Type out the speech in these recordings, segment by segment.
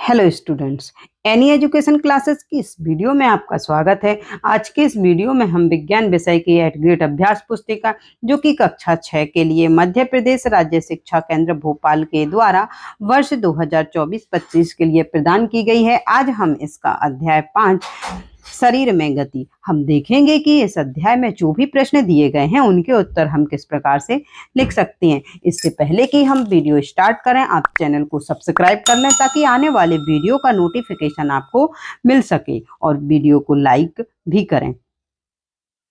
Hello students, any education classes की इस video में आपका स्वागत है। आज के इस वीडियो में हम विज्ञान विषय की 8th ग्रेड अभ्यास पुस्तिका जो कि कक्षा 6 के लिए मध्य प्रदेश राज्य शिक्षा केंद्र भोपाल के द्वारा वर्ष 2024-25 के लिए प्रदान की गई है। आज हम इसका अध्याय 5 शरीर में गति हम देखेंगे कि इस अध्याय में जो भी प्रश्न दिए गए हैं उनके उत्तर हम किस प्रकार से लिख सकते हैं। इससे पहले कि हम वीडियो स्टार्ट करें, आप चैनल को सब्सक्राइब कर लें ताकि आने वाले वीडियो का नोटिफिकेशन आपको मिल सके और वीडियो को लाइक भी करें।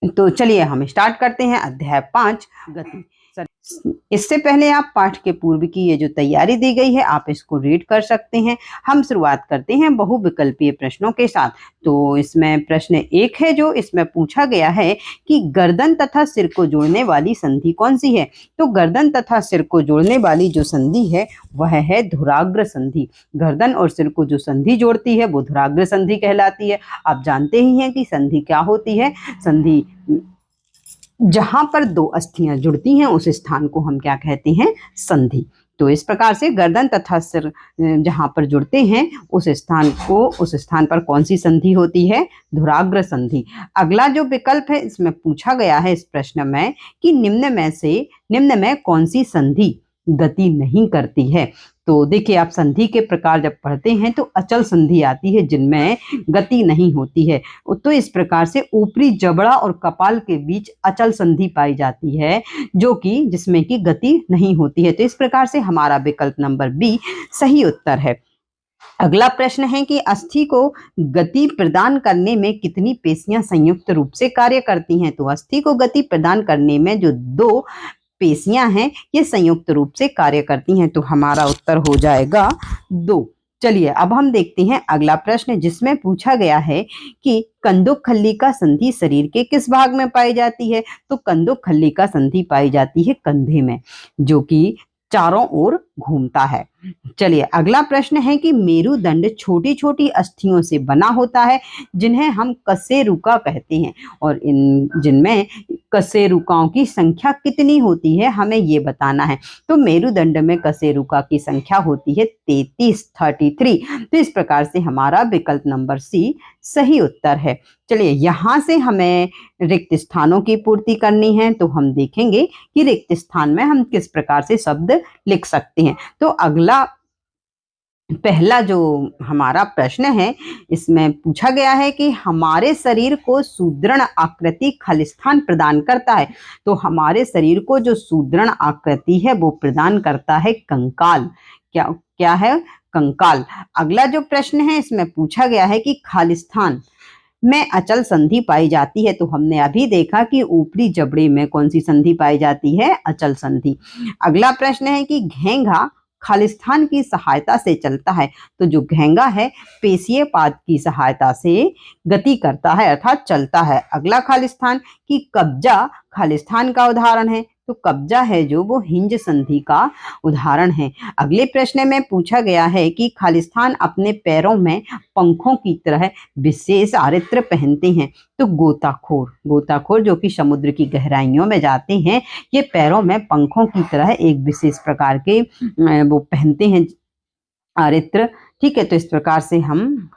तो चलिए हम स्टार्ट करते हैं अध्याय 5 गति। इससे पहले आप पाठ के पूर्व की ये जो तैयारी दी गई है आप इसको रीड कर सकते हैं। हम शुरुआत करते हैं बहुविकल्पीय प्रश्नों के साथ। तो इसमें प्रश्न 1 है जो इसमें पूछा गया है कि गर्दन तथा सिर को जोड़ने वाली संधि कौन सी है। तो गर्दन तथा सिर को जोड़ने वाली जो संधि है वह है धुराग्र संधि। गर्दन और सिर को जो संधि जोड़ती है वो धुराग्र संधि कहलाती है। आप जानते ही हैं कि संधि क्या होती है। संधि जहां पर दो अस्थियां जुड़ती हैं उस स्थान को हम क्या कहते हैं, संधि। तो इस प्रकार से गर्दन तथा सिर जहां पर जुड़ते हैं उस स्थान पर कौन सी संधि होती है, धुराग्र संधि। अगला जो विकल्प है इसमें पूछा गया है इस प्रश्न में कि निम्न में कौन सी संधि गति नहीं करती है। तो देखिए, आप संधि के प्रकार जब पढ़ते हैं तो अचल संधि आती है जिनमें गति नहीं होती है। तो इस प्रकार से ऊपरी जबड़ा और कपाल के बीच अचल संधि पाई जाती है जिसमें कि गति नहीं होती है। तो इस प्रकार से हमारा विकल्प नंबर बी सही उत्तर है। अगला प्रश्न है कि अस्थि को गति प्रदान करने में कितनी पेशियां संयुक्त रूप से कार्य करती हैं। तो अस्थि को गति प्रदान करने में जो 2 पेशियां हैं ये संयुक्त रूप से कार्य करती हैं। तो हमारा उत्तर हो जाएगा 2। चलिए अब हम देखते हैं अगला प्रश्न जिसमें पूछा गया है कि कंदुक खल्लिका संधि शरीर के किस भाग में पाई जाती है। तो कंदुक खल्लिका संधि पाई जाती है कंधे में, जो कि चारों ओर घूमता है। चलिए अगला प्रश्न है कि मेरुदंड छोटी छोटी अस्थियों से बना होता है जिन्हें हम कशेरुका कहते हैं, और इन जिनमें कशेरुकाओं की संख्या कितनी होती है हमें ये बताना है। तो मेरुदंड में कशेरुका की संख्या होती है 33। तो इस प्रकार से हमारा विकल्प नंबर सी सही उत्तर है। चलिए यहाँ से हमें रिक्त स्थानों की पूर्ति करनी है। तो हम देखेंगे कि रिक्त स्थान में हम किस प्रकार से शब्द लिख सकते हैं। तो अगला पहला जो हमारा प्रश्न है इसमें पूछा गया है कि हमारे शरीर को सुदृढ़ आकृति खलिस्थान प्रदान करता है। तो हमारे शरीर को जो सुदृढ़ आकृति है वो प्रदान करता है कंकाल। क्या है, कंकाल। अगला जो प्रश्न है इसमें पूछा गया है कि खालिस्थान में अचल संधि पाई जाती है। तो हमने अभी देखा कि ऊपरी जबड़े में कौन सी संधि पाई जाती है, अचल संधि। अगला प्रश्न है कि घेंघा खालिस्थान की सहायता से चलता है। तो जो घेंघा है पेशीय पाद की सहायता से गति करता है अर्थात चलता है। अगला खालिस्थान की कब्जा खालिस्थान का उदाहरण है। तो कब्जा है जो वो हिंज संधि का उदाहरण है। अगले प्रश्न में पूछा गया है कि खालिस्थान अपने पैरों में पंखों की तरह विशेष आरित्र पहनते हैं। तो गोताखोर जो कि समुद्र की गहराइयों में जाते हैं ये पैरों में पंखों की तरह एक विशेष प्रकार के वो पहनते हैं आरित्र। ठीक है, तो इस प्रकार से हम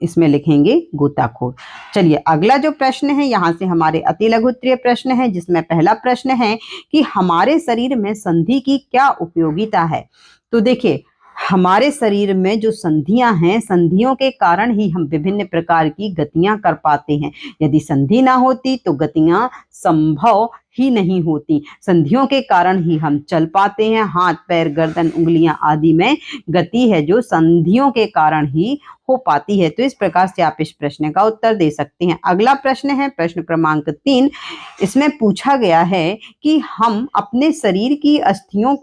इसमें लिखेंगे गोताखोर। चलिए अगला जो प्रश्न है यहाँ से हमारे अति लघु उत्तरीय प्रश्न है जिसमें पहला प्रश्न है कि हमारे शरीर में संधि की क्या उपयोगिता है। तो देखिए, हमारे शरीर में जो संधियां हैं संधियों के कारण ही हम विभिन्न प्रकार की गतियां कर पाते हैं। यदि संधि ना होती तो गतियां संभव ही नहीं होती। संधियों के कारण ही हम चल पाते हैं। हाथ, पैर, गर्दन, उंगलियां आदि में गति है जो संधियों के कारण ही हो पाती है। तो इस प्रकार से आप इस प्रश्न का उत्तर दे सकते हैं। अगला प्रश्न है प्रश्न क्रमांक 3। इसमें पूछा गया है कि हम अपने शरीर की अस्थियों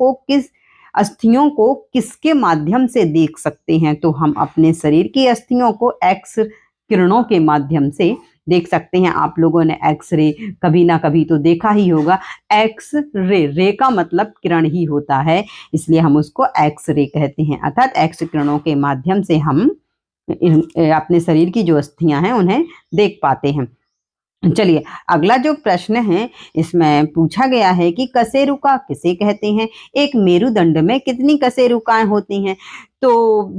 को किसके माध्यम से देख सकते हैं। तो हम अपने शरीर की अस्थियों को एक्स किरणों के माध्यम से देख सकते हैं। आप लोगों ने एक्सरे कभी ना कभी तो देखा ही होगा। एक्स रे का मतलब किरण ही होता है, इसलिए हम उसको एक्स रे कहते हैं। अर्थात एक्स किरणों के माध्यम से हम अपने शरीर की जो अस्थियां हैं उन्हें देख पाते हैं। चलिए, अगला जो प्रश्न है इसमें पूछा गया है कि कशेरुका किसे कहते हैं? एक मेरुदंड में कितनी कशेरुकाएं होती हैं? तो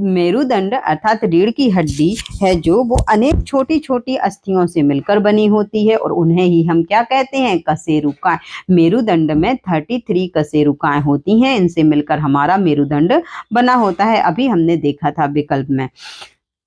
मेरुदंड अर्थात रीढ़ की हड्डी है जो वो अनेक छोटी-छोटी अस्थियों से मिलकर बनी होती है और उन्हें ही हम क्या कहते हैं? कशेरुकाएं। मेरुदंड में 33 कशेरुकाएं होती हैं, इनसे मिलकर हमारा मेरुदंड बना होता है। अभी हमने देखा था विकल्प में।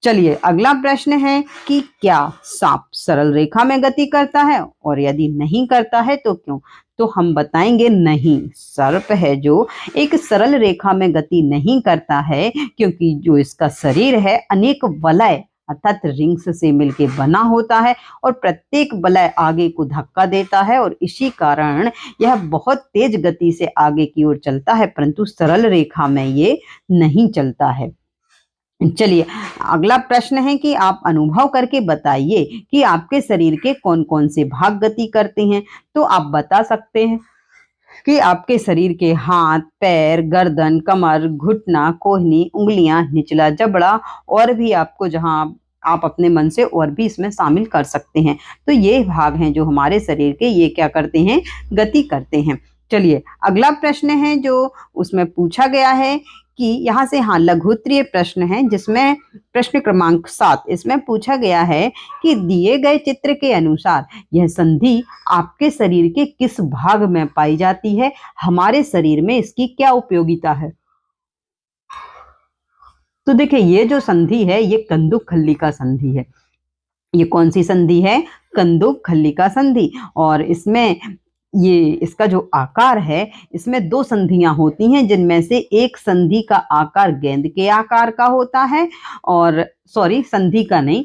चलिए, अगला प्रश्न है कि क्या सांप सरल रेखा में गति करता है और यदि नहीं करता है तो क्यों? तो हम बताएंगे नहीं, सर्प है जो एक सरल रेखा में गति नहीं करता है क्योंकि जो इसका शरीर है अनेक वलय अर्थात रिंग्स से मिलके बना होता है और प्रत्येक वलय आगे को धक्का देता है और इसी कारण यह बहुत तेज गति से आगे की ओर चलता है, परंतु सरल रेखा में ये नहीं चलता है। चलिए, अगला प्रश्न है कि आप अनुभव करके बताइए कि आपके शरीर के कौन कौन से भाग गति करते हैं। तो आप बता सकते हैं कि आपके शरीर के हाथ, पैर, गर्दन, कमर, घुटना, कोहनी, उंगलियां, निचला जबड़ा और भी आपको जहां आप अपने मन से और भी इसमें शामिल कर सकते हैं। तो ये भाग हैं जो हमारे शरीर के, ये क्या करते हैं? गति करते हैं। चलिए, अगला प्रश्न है जो उसमें पूछा गया है कि यहाँ से, हाँ, लघु उत्तरीय प्रश्न है जिसमें प्रश्न क्रमांक 7 इसमें पूछा गया है कि दिए गए चित्र के अनुसार यह संधि आपके शरीर के किस भाग में पाई जाती है? हमारे शरीर में इसकी क्या उपयोगिता है? तो देखिए, ये जो संधि है ये कंदुक खल्लिका संधि है। ये कौन सी संधि है? कंदुक खल्लिका संधि। और इसमें ये इसका जो आकार है इसमें 2 संधियां होती हैं जिनमें से एक संधि का आकार गेंद के आकार का होता है और सॉरी, संधि का नहीं,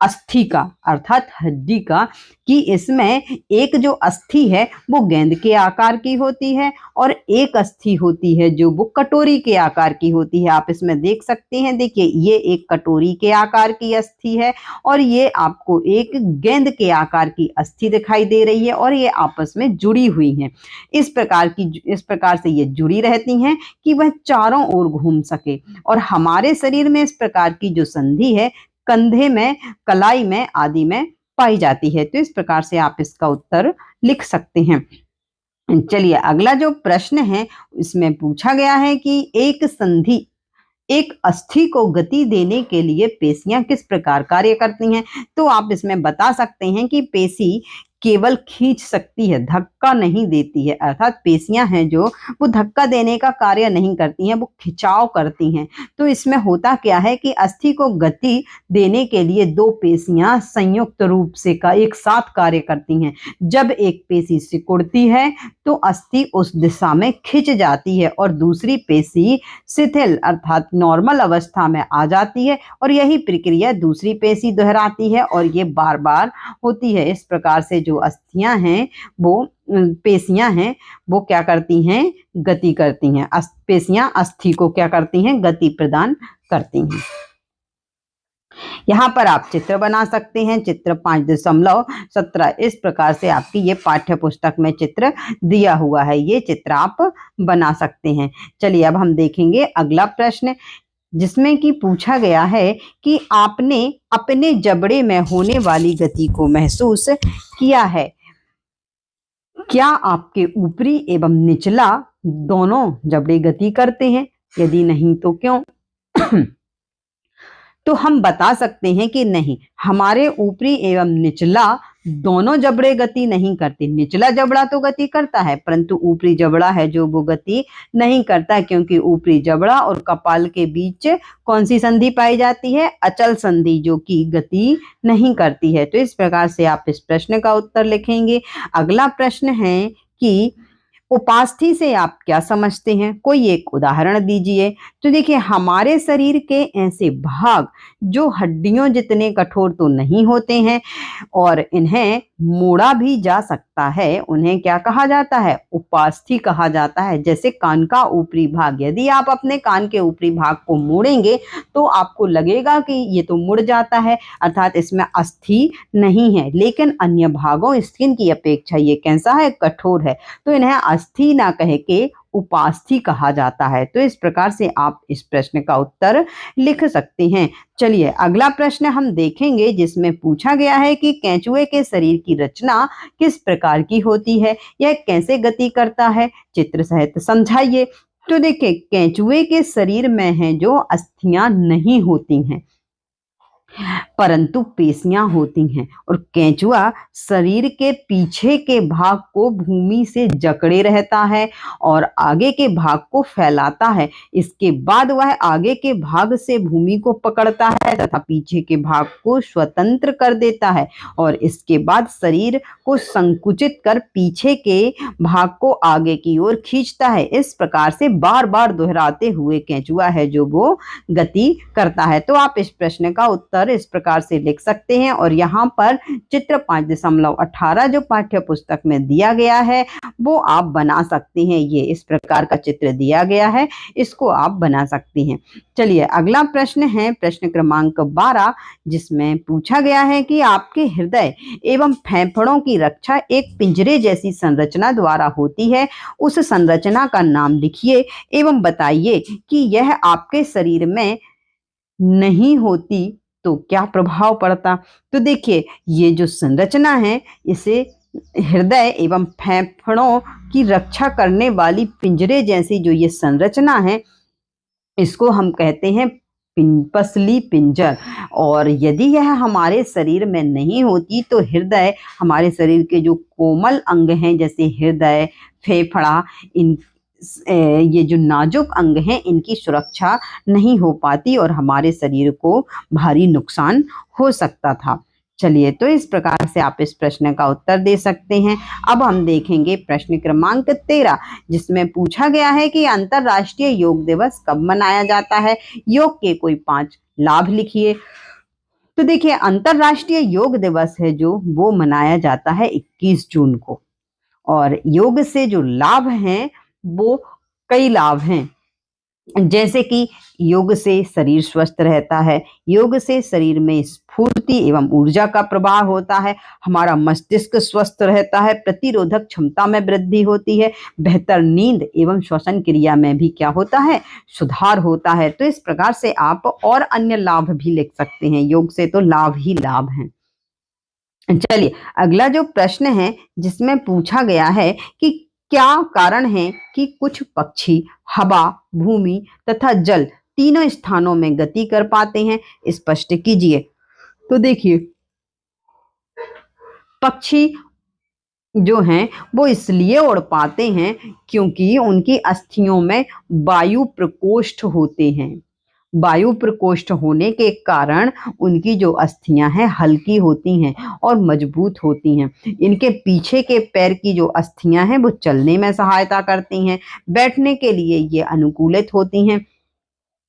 अस्थि का अर्थात हड्डी का, कि इसमें एक जो अस्थि है वो गेंद के आकार की होती है और एक अस्थि होती है जो वो कटोरी के आकार की होती है। आप इसमें देख सकते हैं, देखिए ये एक कटोरी के आकार की अस्थि है और ये आपको एक गेंद के आकार की अस्थि दिखाई दे रही है और ये आपस में जुड़ी हुई हैं। इस प्रकार से ये जुड़ी रहती हैं कि वह चारों ओर घूम सके। और हमारे शरीर में इस प्रकार की जो संधि है कंधे में, कलाई में आदि में पाई जाती है। तो इस प्रकार से आप इसका उत्तर लिख सकते हैं। चलिए, अगला जो प्रश्न है इसमें पूछा गया है कि एक अस्थि को गति देने के लिए पेशियां किस प्रकार कार्य करती हैं? तो आप इसमें बता सकते हैं कि पेशी केवल खींच सकती है, धक्का नहीं देती है। अर्थात पेशियां हैं जो वो धक्का देने का कार्य नहीं करती हैं, वो खिंचाव करती हैं। तो इसमें होता क्या है कि अस्थि को गति देने के लिए 2 पेशियां संयुक्त रूप से एक साथ कार्य करती हैं। जब एक पेशी सिकुड़ती है तो अस्थि उस दिशा में खिंच जाती है और दूसरी पेशी शिथिल अर्थात नॉर्मल अवस्था में आ जाती है और यही प्रक्रिया दूसरी पेशी दोहराती है और ये बार बार होती है। इस प्रकार से जो अस्थियां हैं वो पेशियां हैं वो क्या करती हैं? गति करती हैं। पेशियां अस्थि को क्या करती हैं? गति प्रदान करती हैं। यहाँ पर आप चित्र बना सकते हैं। चित्र 5.17 इस प्रकार से आपकी ये पाठ्य पुस्तक में चित्र दिया हुआ है, ये चित्र आप बना सकते हैं। चलिए, अब हम देखेंगे अगला प्रश्न जिसमें कि पूछा गया है कि आपने अपने जबड़े में होने वाली गति को महसूस किया है? क्या आपके ऊपरी एवं निचला दोनों जबड़े गति करते हैं? यदि नहीं तो क्यों? तो हम बता सकते हैं कि नहीं, हमारे ऊपरी एवं निचला दोनों जबड़े गति नहीं करते। निचला जबड़ा तो गति करता है परंतु ऊपरी जबड़ा है जो वो गति नहीं करता, क्योंकि ऊपरी जबड़ा और कपाल के बीच कौन सी संधि पाई जाती है? अचल संधि, जो कि गति नहीं करती है। तो इस प्रकार से आप इस प्रश्न का उत्तर लिखेंगे। अगला प्रश्न है कि उपास्थि से आप क्या समझते हैं? कोई एक उदाहरण दीजिए। तो देखिए, हमारे शरीर के ऐसे भाग जो हड्डियों जितने कठोर तो नहीं होते हैं और इन्हें मोड़ा भी जा सकता है, उन्हें क्या कहा जाता है? उपास्थि कहा जाता है। जैसे कान का ऊपरी भाग, यदि आप अपने कान के ऊपरी भाग को मोड़ेंगे तो आपको लगेगा कि ये तो मुड़ जाता है, अर्थात इसमें अस्थि नहीं है, लेकिन अन्य भागों स्किन की अपेक्षा ये कैसा है? कठोर है। तो इन्हें आस्थि ना कह के उपास्थि कहा जाता है। तो इस प्रकार से आप इस प्रश्न का उत्तर लिख सकते हैं। चलिए अगला प्रश्न हम देखेंगे, जिसमें पूछा गया है कि केंचुए के शरीर की रचना किस प्रकार की होती है, यह कैसे गति करता है, चित्र सहित समझाइए। तो देखिए, केंचुए के शरीर में है जो अस्थियां नहीं होती हैं, परंतु पेशियां होती हैं, और केंचुआ शरीर के पीछे के भाग को भूमि से जकड़े रहता है और आगे के भाग को फैलाता है। इसके बाद वह आगे के भाग से भूमि को पकड़ता है तथा पीछे के भाग को स्वतंत्र कर देता है, और इसके बाद शरीर को संकुचित कर पीछे के भाग को आगे की ओर खींचता है। इस प्रकार से बार बार दोहराते हुए केंचुआ है जो वो गति करता है। तो आप इस प्रश्न का उत्तर इस प्रकार से लिख सकते हैं, और यहाँ पर चित्र 5.18 जो पाठ्य पुस्तक में दिया गया है वो आप बना सकते हैं। ये इस प्रकार का चित्र दिया गया है, इसको आप बना सकते हैं। चलिए अगला प्रश्न है प्रश्न क्रमांक 12, जिसमें पूछा गया है कि आपके हृदय एवं फेफड़ों की रक्षा एक पिंजरे जैसी संरचना द्वारा होती है, उस संरचना का नाम लिखिए एवं बताइए कि यह आपके शरीर में नहीं होती तो क्या प्रभाव पड़ता। तो देखिए, ये जो संरचना है इसे हृदय एवं फेफड़ों की रक्षा करने वाली पिंजरे जैसी जो ये संरचना है, इसको हम कहते हैं पसली पिंजर। और यदि यह हमारे शरीर में नहीं होती तो हृदय, हमारे शरीर के जो कोमल अंग हैं जैसे हृदय, फेफड़ा, इन ये जो नाजुक अंग हैं इनकी सुरक्षा नहीं हो पाती और हमारे शरीर को भारी नुकसान हो सकता था। चलिए, तो इस प्रकार से आप इस प्रश्न का उत्तर दे सकते हैं। अब हम देखेंगे प्रश्न क्रमांक 13, जिसमें पूछा गया है कि अंतरराष्ट्रीय योग दिवस कब मनाया जाता है, योग के कोई 5 लाभ लिखिए। तो देखिए, अंतरराष्ट्रीय योग दिवस है जो वो मनाया जाता है 21 जून को, और योग से जो लाभ हैं वो कई लाभ हैं, जैसे कि योग से शरीर स्वस्थ रहता है, योग से शरीर में स्फूर्ति एवं ऊर्जा का प्रवाह होता है, हमारा मस्तिष्क स्वस्थ रहता है, प्रतिरोधक क्षमता में वृद्धि होती है, बेहतर नींद एवं श्वसन क्रिया में भी क्या होता है, सुधार होता है। तो इस प्रकार से आप और अन्य लाभ भी लिख सकते हैं, योग से तो लाभ ही लाभ हैं। चलिए अगला जो प्रश्न है जिसमें पूछा गया है कि क्या कारण है कि कुछ पक्षी हवा, भूमि तथा जल तीनों स्थानों में गति कर पाते हैं, स्पष्ट कीजिए। तो देखिए, पक्षी जो हैं वो इसलिए उड़ पाते हैं क्योंकि उनकी अस्थियों में वायु प्रकोष्ठ होते हैं। वायु प्रकोष्ठ होने के कारण उनकी जो अस्थियां हैं हल्की होती हैं और मजबूत होती हैं। इनके पीछे के पैर की जो अस्थियां हैं वो चलने में सहायता करती हैं, बैठने के लिए ये अनुकूलित होती हैं।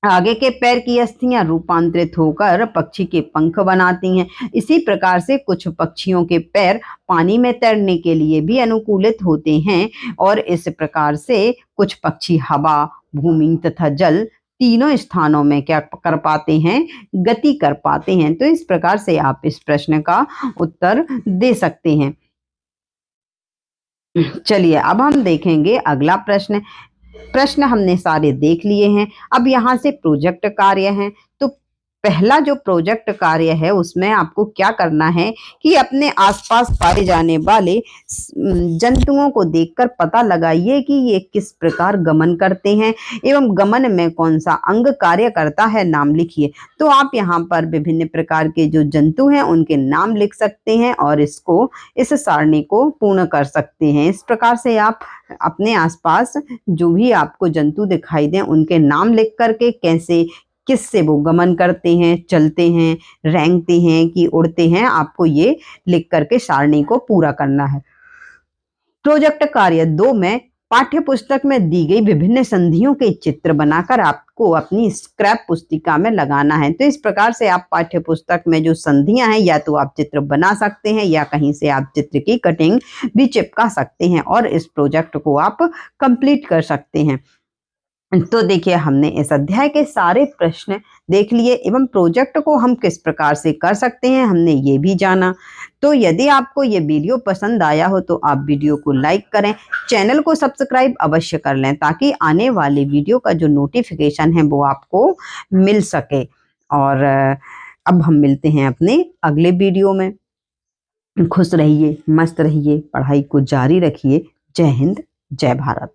आगे के पैर की अस्थियां रूपांतरित होकर पक्षी के पंख बनाती हैं। इसी प्रकार से कुछ पक्षियों के पैर पानी में तैरने के लिए भी अनुकूलित होते हैं, और इस प्रकार से कुछ पक्षी हवा, भूमि तथा जल तीनों स्थानों में क्या कर पाते हैं, गति कर पाते हैं। तो इस प्रकार से आप इस प्रश्न का उत्तर दे सकते हैं। चलिए अब हम देखेंगे अगला प्रश्न। प्रश्न हमने सारे देख लिए हैं, अब यहाँ से प्रोजेक्ट कार्य हैं। तो पहला जो प्रोजेक्ट कार्य है उसमें आपको क्या करना है कि अपने आसपास पाए जाने वाले जंतुओं को देखकर पता लगाइए कि ये किस प्रकार गमन करते हैं एवं गमन में कौन सा अंग कार्य करता है, नाम लिखिए। तो आप यहाँ पर विभिन्न प्रकार के जो जंतु हैं उनके नाम लिख सकते हैं और इस सारणी को पूर्ण कर सकते हैं। इस प्रकार से आप अपने आसपास जो भी आपको जंतु दिखाई दें उनके नाम लिख करके कैसे, किससे वो गमन करते हैं, चलते हैं, रेंगते हैं कि उड़ते हैं, आपको ये लिख करके सारणी को पूरा करना है। प्रोजेक्ट कार्य 2 में पाठ्य पुस्तक में दी गई विभिन्न संधियों के चित्र बनाकर आपको अपनी स्क्रैप पुस्तिका में लगाना है। तो इस प्रकार से आप पाठ्य पुस्तक में जो संधियां हैं या तो आप चित्र बना सकते हैं या कहीं से आप चित्र की कटिंग भी चिपका सकते हैं और इस प्रोजेक्ट को आप कंप्लीट कर सकते हैं। तो देखिए, हमने इस अध्याय के सारे प्रश्न देख लिए एवं प्रोजेक्ट को हम किस प्रकार से कर सकते हैं हमने ये भी जाना। तो यदि आपको ये वीडियो पसंद आया हो तो आप वीडियो को लाइक करें, चैनल को सब्सक्राइब अवश्य कर लें ताकि आने वाले वीडियो का जो नोटिफिकेशन है वो आपको मिल सके। और अब हम मिलते हैं अपने अगले वीडियो में। खुश रहिए, मस्त रहिए, पढ़ाई को जारी रखिए। जय हिंद, जय भारत।